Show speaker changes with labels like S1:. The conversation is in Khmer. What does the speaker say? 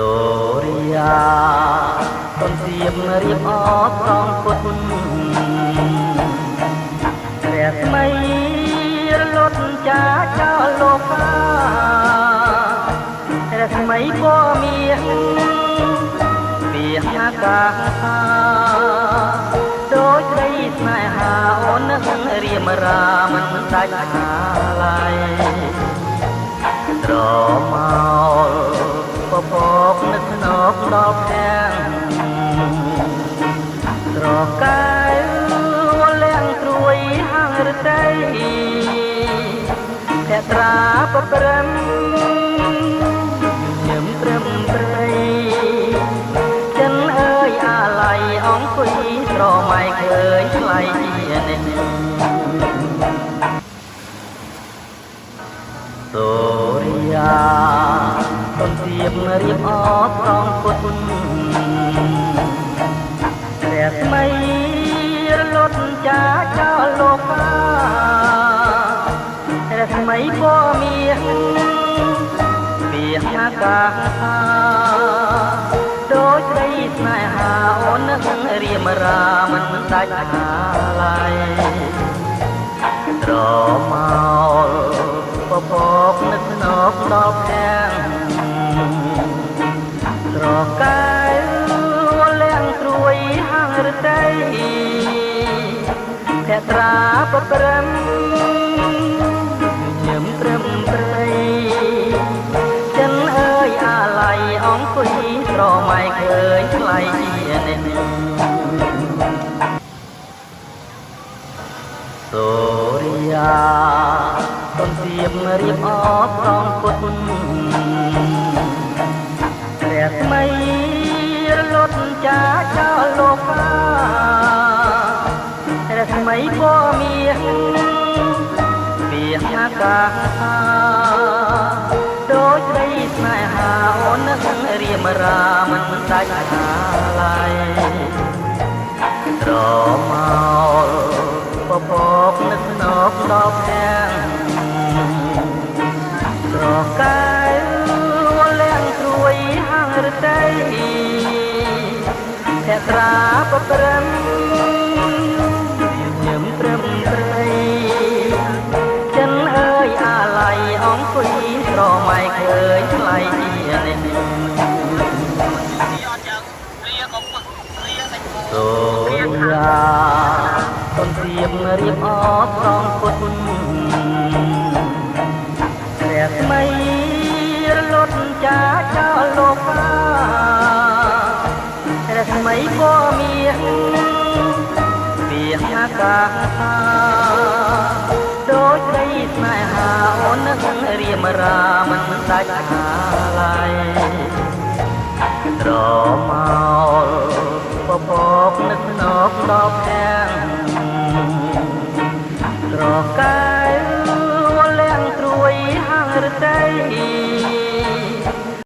S1: សូរិយាទុនសៀមរៀបអបត្រង់ពុទ្ធព្រះស្មីរលត់ចាចោលលោកកាព្រះស្មីក៏មានពីហាកាដូចស្រីស្នេហាអូននឹងរៀមរាមិនដាច់ហាឡៃត្រមកពពកនឹកស្នប់ដល់ផ្ទាំងត្រកាយលៀងត្រួយហាងរតីតែត្រាប្រព្រឹមញឹមត្រឹមត្រីចិនអើយអាឡ័យអង្គុយស្រមៃឃើញថ្លៃជានេះសូរិយាទុនសៀមរៀបអបត្រង់ពុទ្ធព្រះស្មីរលត់ចាចោលលោកកាព្រះស្មីក៏មានពីហាកាដូចស្រីស្នេហាអូននឹងរៀមរាមិនដាច់ហាឡៃត្រមកពពកនឹកស្នប់ដល់ផ្ទាំងត្រកាយលៀងត្រួយហាងរតីភត្រាប្រព្រឹមញឹមត្រឹមត្រីចិនអើយអាឡ័យអង្គុយស្រមៃឃើញថ្លៃជានេះសូរិយាទុនសៀមរៀបអបត្រង់ពុទ្ធព្រះស្មីរលត់ចាចោលលោកកាព្រះស្មីក៏មានពីហាកាដូចស្រីស្នេហាអូននឹងរៀមរាមិនដាច់ហាឡៃត្រមកពពកនឹកស្នប់ដល់ផ្ទាំងត្រកាយលៀងត្រួយហាងរតីភត្រាប្រព្រឹមញឹមត្រឹមត្រីចិនអើយអាឡ័យអង្គុយស្រមៃឃើញថ្លៃជានេះសូរិយាទុនសៀមរៀបអបត្រង់ពុទ្ធព្រះស្មីរលត់ចាចោលលោកកាព្រះស្មីក៏មានពីហាកាដូចស្រីស្នេហាអូននឹងរៀមរាមិនដាច់ហាឡៃ